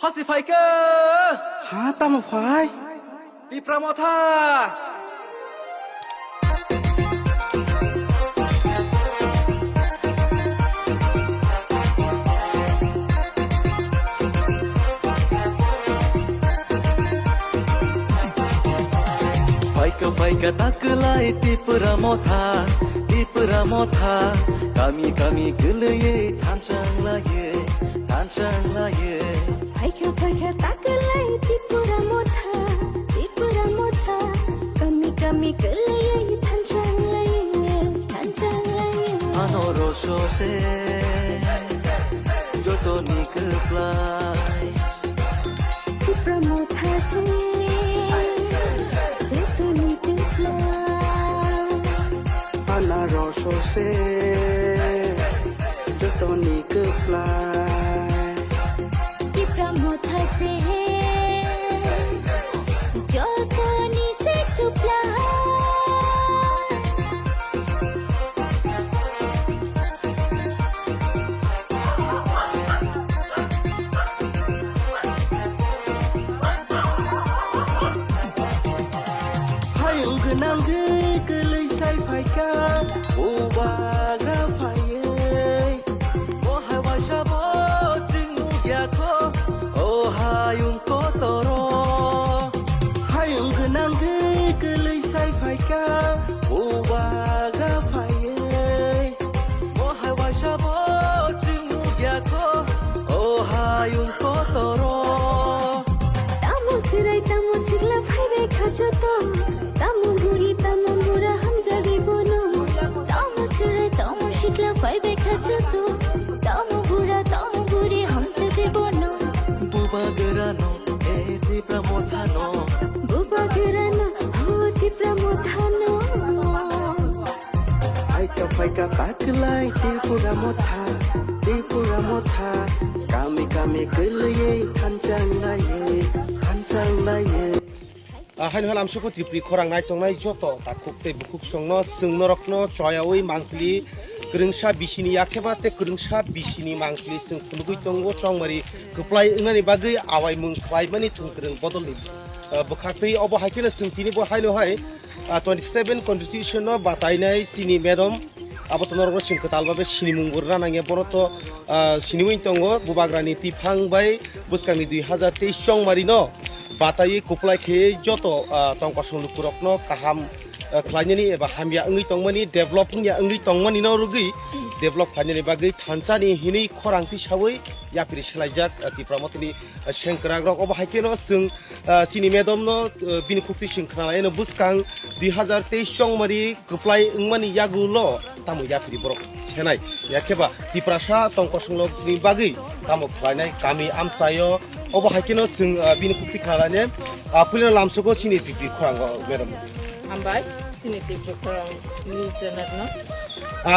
Pasifaika. Ha tama phai. Tipra motha. Faika taklai tipra motha. Kami geleye thansang laye. Faika taklai tipra motha. Kami geleye thansang laye. Anoro se joto nikuplai. Tipra motha se joto nikuplai. Anaro se joto nikuplai. Tipra motha se joto nikuplai. Nangge kelai sai faika obaga faye ohai washabo jingu yako ohayung kotoro hayung nangge kelai sai faika obaga faye ohai washabo jingu yako ohayung kotoro Tamu sigla phaibe khajoto Tamu bura hamjari bono Tamu shikla phaibe khajoto Tamu buri hamjari bono Buba gerano tipra mothano Buba gerano tipra mothano Faika taklai tipra motha. Kami geleye thansang laye. Hain halam suku Tipri korang nai tong nai joto takuk te bukuk songno sengnorokno choyawi mangkli kerengsa bisini yakeba te kerengsa bisini mangkli seng pelugui tonggo chongmari kuplai ngani bagai awai mung klai mani tungkereng bodoli bekakti obo haikena sengtini bo hailo hai 27 constitution no batainai sini medom abotonorgo singketalbabe sini mungurna nange boroto sini wing tongo bubagrani tipang bai buskangni 2023 chongmari no batai kupulai ke joto tongkosong lukurokno kaham khlanyani eba hamya ungwi tongmani developing ya ungwi tongmani no rugi develop khlanyani bagai thansani hinui khorangti sawi yapiri selaijak tipramotni sengkragrok oba haikeno sung sini medom no bini khukti singkhnalai no buskang 2023 chongmari kupulai ungmani yagulo tamu yapiri borok senai yakeba tiprasa tongkosong ni bagai tamu khlainai kami amsayo oba haikeno sung bini khukti khlane apulina lamsoko sini tipri khorango medom Ambai, sini Tipra korang ni jenak no.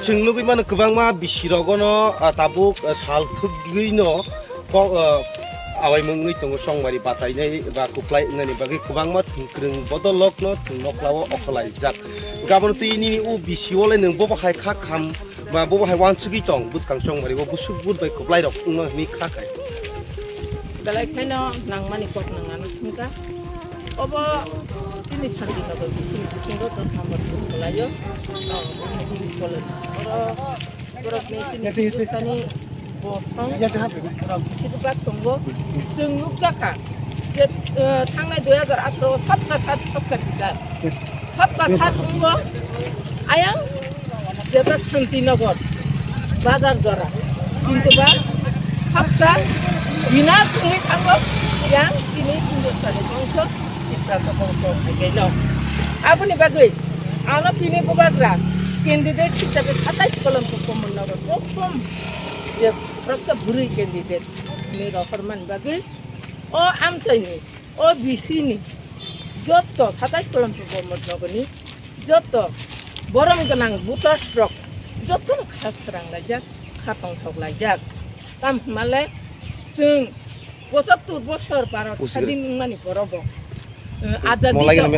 Chung nubi mana kebang ma bisirogono tabuk salthugui no awai mungui tongo songmari batainai ba kuplai ngani bagi kebang ma thungkreng bodolok no thungoklawo okhlai jak gabon tu ini u bisiole nang bobo hai kha kham ba bobo hai wansugi tong buskang songmari bo busuk bud bai kuplai rok no ni kha khai Balai kena nang mani kot nang anu singka. Obo ini sandi kabo singko terus hambat kupulayo. Ini kolon. Borok ni sini tani bosong. Situ bat tunggu. Sungguh jaka. Tanggal 2018 sabka kita. Sabka tunggu. Ayang jatuh santi nagor. Bazar jora. Pintu bar. Sabka bina sungai tangguh. Yang ini Hindustan bangsa Tipra bangsa begini. Apa ni bagai? Anak ini bubagra. Candidate kita betul kolom hukum menara hukum. Dia rasa buri candidate. Ini Rahman bagai. Oh amca ini. Oh bisi ini. Joto 27 kolom hukum menara ni. Joto borong kenang buta strok. Joto khas serang lajak, khatong thok lajak. Tam malai sung. Bosap tu bosor para sadim mani porobo. Azadi ka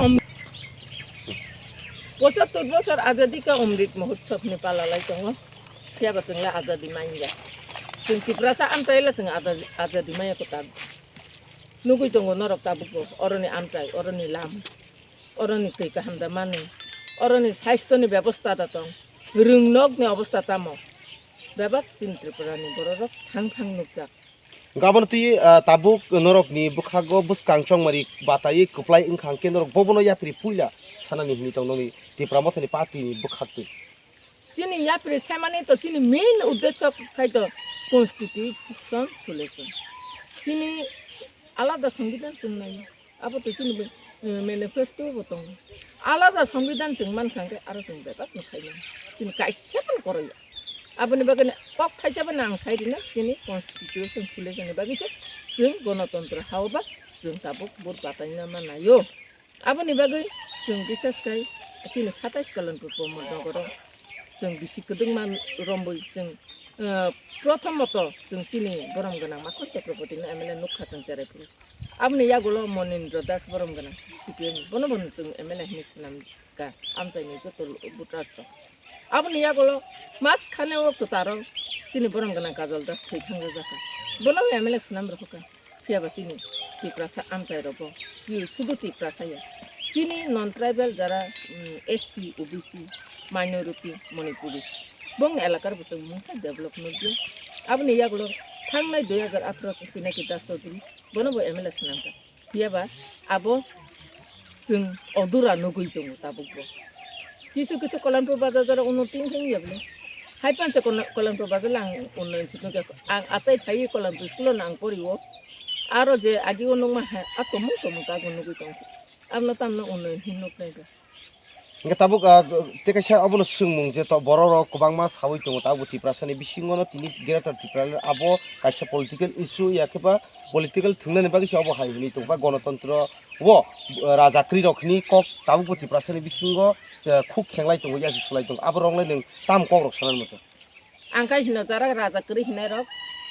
bosap tu bosor azadi ka umrit mahutsav Nepal alai tongo. Siapa tengah azadi manja. Sung Tipra sa antailah sung azadi maya kota nugui tongo norok tabuko oroni amchai oroni lam oroni tei kahamda mani oroni saistoni ব্যবস্থা datong rungnog ni অবস্থা tamo bebak chin Tripura ni bororok thang nukjak gabon ti tabuk norok ni bukhago buskang chongmari batai kupulai ungkha ke norok bobono yapri puila sanani hini tong noni Tipra motha ni party ni bukhakti chini yapri semani to chini main uddesho khaito constitution solution chini আলাদা সংবিধান চুংনাই আবো তো চিনি manifesto বতং আলাদা সংবিধান চুংমান খাঙ্গে আরো চুং বেবাত নখাইনা চিনি কাইসেপন করই আবনি বাগনে cock খাইজাবে নাং সাইদিনা চিনি কনস্টিটিউশন সিলেকশন বাগিছে जों গণতন্ত্র হাওবা जों তাবুক বুর বাতাইনা মানাयो আবনি বাগৈ जों বিশেষ কাই চিনি 27 কালানপুর প্রমোদনগর जों বিসিকদুং মান রম্বই जों প্রথমত जों চিনি বরমগানা মাখন চক্রবর্তী এমএলএ নুখা চঞ্চারাইপুর আপনি ইয়াগুলো মনীন্দ্র দাস বরমগানা সিপিএম বনবন जों এমএলএ হিসনাম কা আমচাইনি যত বুটাচ্ছ আপনি ইয়াগুলো মাস খানেও তোতারো চিনি বরমগানা কাজল দাস থৈখাঙ্গা জাকা বলো এমএলএ সুনাম রফকা ফিয়াবা চিনি টিপ্রাসা আমচাই রব কি শুধু টিপ্রাসায়া চিনি নন ট্রাইবেল যারা SC OBC minority Manipuri bong elakar busung mungsa development dia abni yagulo thangnai 2018 pinaki dasodri bono bo MLA sanamka biaba abo जों odura nugui tongo tabukbo kisu Kalyanpur bazar jara unutin thing yable haipan se Kalyanpur bazar lang unnen sitnoke ang atai phai Kalyanpur school nang poriwo aro je agi onongma atomu ta nugui tongo amna tamna unnen hinok naiba Nga tabuk tekaisa abono sungmung je to bororo kubangma sawi tongo tabu Tipra sani bisingono tini greater Tipra abo kaisa political issue yakeba political thungnani bagi abo haini tongba গণতন্ত্র wo rajakri rokni kok tabu Tipra sani bisingo khuk khenglai tongo yasi sulai tongo abo ronglai neng tam kok rok sanan moto angkai hino jara rajakri hinai rok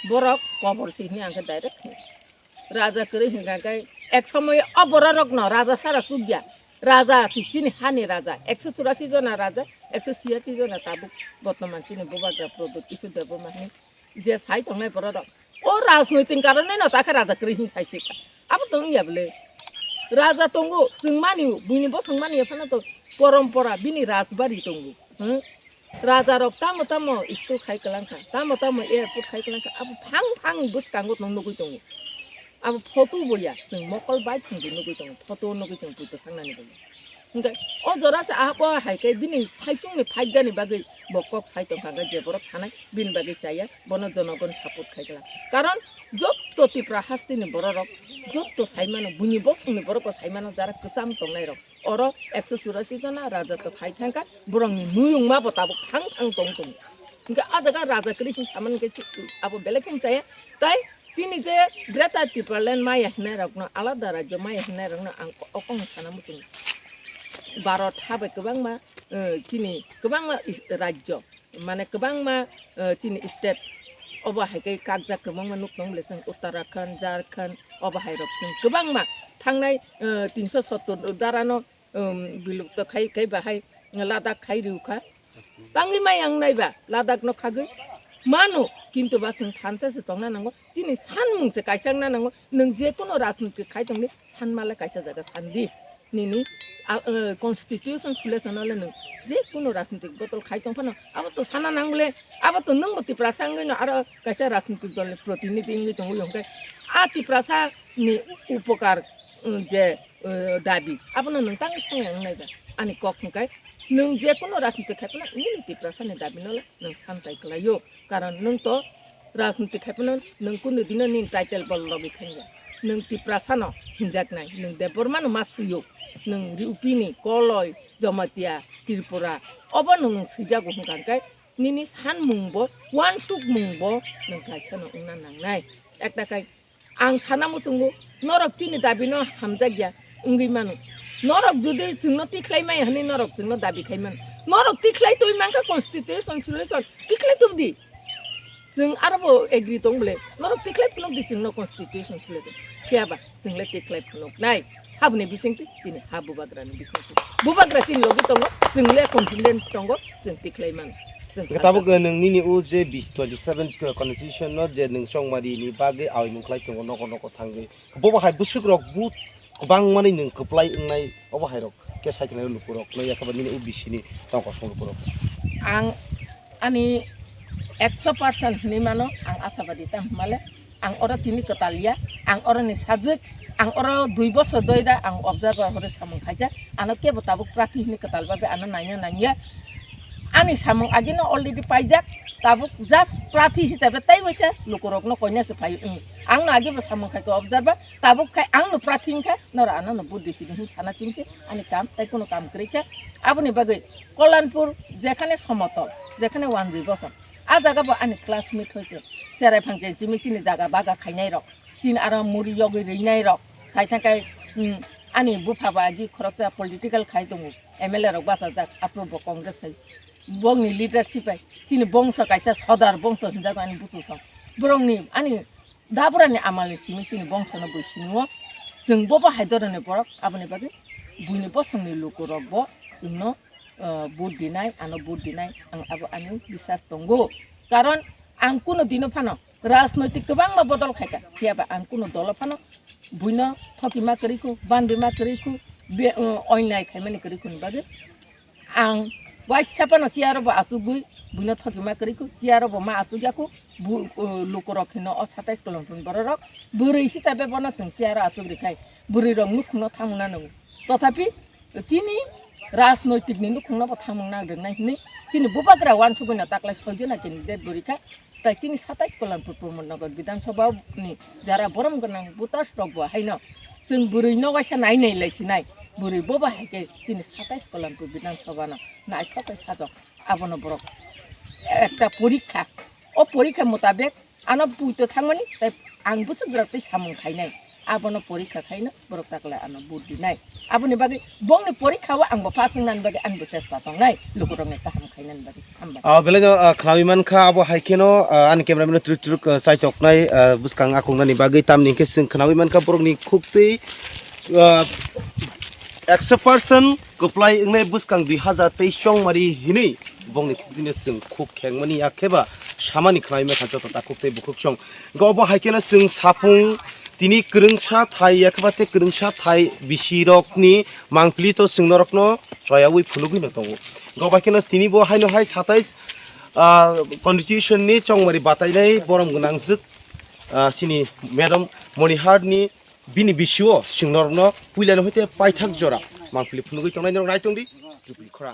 borok kobor sini angkai direct rajakri hingai ek somoy aborarok no raja sara sugya রাজা চিনি হানি রাজা 184 জনা রাজা 186 জনা তাবুক বর্তমান চিনি বোবাগ্রা প্রদত্ত কিছু দেবমানি যে সাই তংনাই পড়া ও রাজনৈতিক কারণে না তাকে রাজা করিহি সাইছে আবো তং ইয়াবলে রাজা তঙ্গো जोंमानि বুইনি বসংমানি এফানা তো পরম্পরা বিনি রাজবাড়ি তঙ্গো রাজা রক তামো ইস্কু খাই কলাংকা তামো এয়ারপোর্ট খাই কলাংকা আবো ফাং বুসকাঙ্গো নংনগৈ তঙ্গো আবো ফটো বইয়া जों মকল বাই থংগো নগৈ তঙ্গো ফটো নগৈ जों পুতো থাংনানি বই ओंखाय अ जरासे आहाबो हायखाय बिनि साइचुंनि फाइगानि बागै बकक साइतं खागा जेबरक सानाय बिनि बागै जाया बन जनगण सापोर्ट खायगला कारण जत्तो Tipra हास्तिनि बररक जत्तो साइमानो बुनि बसंनि बरक साइमानो जारा गोसाम तंनाय रक अर 184 जना राजा तो खायथांका बरंनि नुयुंमा बताबो थां तंग ओंखाय आजागा राजा करि सामान के आबो बेलेकं जाया ताय चिनि जे ग्रेटर Tipra ल्यान्ड माया हनाय रकनो आलादा राज्य माया हनाय रकनो आं अकं सानामु जों भारत हाबाय गोबांमा चिनि गोबांमा राज्य माने गोबांमा चिनि स्टेट अबाहायकै कागजा गोबांमा नुकदं लेसं उत्तराखंड झारखंड अबाहायरकजों गोबांमा थांनाय 370 दारानो बिलुप्त खाय बाहाय लादाख खाय रिउखा तांगि माय आं नायबा लादाख न खागै मानो किन्तु बा जों थानसासे तंना नांगौ चिनि सानमुंसे कायसांना नांगौ नों जेकुनु राजनीति खाय तंनि सानमाला कायसा जागा सानदि निनि constitution selection ale nang je kuno rajnitik botol khaitung phano abo to sana nangle abo to nang Tipra sangai no aro kaisa rajnitik dol protiniti ngi tong yongkai a Tipra sa ni upokar je dabi abo nang tang sangai ngai ba ani kok kai nang je kuno rajnitik khaipna ni Tipra sa ni dabi no nang santai klayo karon nang to rajnitik khaipna nang kuno dina ni title bol lobi khanja nang Tipra sa no hinjak nai nang Debbarma no masuyo nang riupini koloi jomatia Tripura obo nang sijago hungkai nini san mungbo wan suk mungbo nang kaisa no ungna nangnai ekta kai ang sanamu tunggu norok chini dabino hamjagya ungwi manu norok judi jungno tiklai mai hani norok jungno dabi khaiman norok tiklai toi mangka constitution solution tiklai tubdi जों आरोबाव agree दंब्ले नरक तिख्लाय फुलक दि जोंनो constitution solution फियाबा जोंले तिख्लाय फुलक नाय हाबने बिसिंति जिनि हाबु बाग्रानि बिसिंति बुबाग्रा जिनि लगे दङ जोंले confidence दङ जों तिख्लाय मान Tabuk nini u je bis 27 constitution no je ning songmari ni bage awi mungklai tongo noko thangi. Boba hai busuk rok but bang mani ning kuplai ngai oba hai rok ke saikna lukurok no yakaba nini u bisini tongko song lukurok. Ang ani 100% ni mano ang asabadi tam male ang ora tini ketalia ang ora ni sajek ang ora 2 bosor doida ang observer hore samung khaja anake botabuk prati ni ketalba be ana nanya ani samung agino already paijak tabuk just prati hisabe tai wese lukurok no konya se pai ang no age samung khai ko observer tabuk khai ang no prati khai nora ana no buddhi sin sana chimche ani kam tai kono kam krike abuni bagai Kalyanpur যেখানে সমতল যেখানে 1 বছর আ জায়গা বা আনি classmate হইতে চেরাই ফাংছে Jimmy চিনি জায়গা বাগা খাইনাই রক চিন আর মুড়ি ইয়গি রেইনাই রক খাইথাকাই আনি বুফাবা গি খরচা পলিটিক্যাল খাই দङ এমএলএ রক বাসা যা আপ্রুভ কংগ্রেস খাই বংনি লিডারশিপ আই চিনি বংশ কাইসা সদার বংশ হিনজাগো আনি বুঝুছ বরংনি আনি দাবরানি আমালनि सिमि चिनि बंशनो बैसिनिङो जों बबा हायदरनि बरक आबनि बागै बुइनि बसंनि लोको रकबो जोंनो बुट दिनाय आनो बुट दिनाय आं आबो आनि बिसास दंगो कारण आं कुनो दिनो फानो राजनैतिक गोबां मा बदल खायका हियाबा आं कुनो दल फानो बुइनो थकिमा करिखु बानदिमा करिखु बे अयनाय खायमानि करिखु बागै आं वाइसापानो सियारबो आसुगुइ बुइनो थकिमा करिखु सियारबो मा आसुग्याखु लोको रखिनो अ 27 कलमफोर बररक बुरै हिसाबै बना जों सियार आसुग्रिखाय बुरै रं नुखुनो थांना नङ तथापि चिनि राजनैतिक नि नुखुनो थांना नागदनाय नि चिनि बुबाग्रा वान सुबैना ताकलाय सयजना केन्डिडेट बुरिखा ताइ चिनि 27 कलमफोर प्रमनगर विधानसभा नि जारा बरम गोनां बुतास रबो हायनो जों बुरै नगायसा नायनाय लायसिनाय बुरै बबा हायके चिनि 27 कलमफोर विधानसभा ना नायथाय साजक आबनो बरक একটা পরীক্ষা ও পরীক্ষা মোতাবেক আনো বুইতো থাংমানি তাই আং বুসু গ্রাতে সামং খাইনাই আবনো পরীক্ষা খাইনো বরক তাকলা আনো বুদ্ধি নাই আবনি বাগে বংনি পরীক্ষাও আংবো পাসিং নান বাগে আনবো চেষ্টা দंनाय লুকুরংনি কাহাম খাইনান বাগে হামবা বেলে খানামিমান खा आबो हाइकेनो आन केमेरामेन ट्रुक साइटकनाय बुसकां आखंनानि बागै तामनि के जों खानामिमान खा बरकनि खुक्तै 100% कुप्लाय इंनाय बुसकां 2023 चंमारि हिनै bongni khukdine sing khuk khengmani yakheba samani khnai me khajo ta khukte bukhuk song gobo haikena sing sapung tini krungsa thai yakhbate krungsa thai bisirokni mangpli to singnorokno soyawi phulugui no tongo gobo haikena tini bo haino hai 27 constitution ni chongmari batainai borom gunang juk sini madam Manihar ni bini bisio singnorno puilano hoite paithak jora mangpli phulugui tongnai no raitongdi tupli khora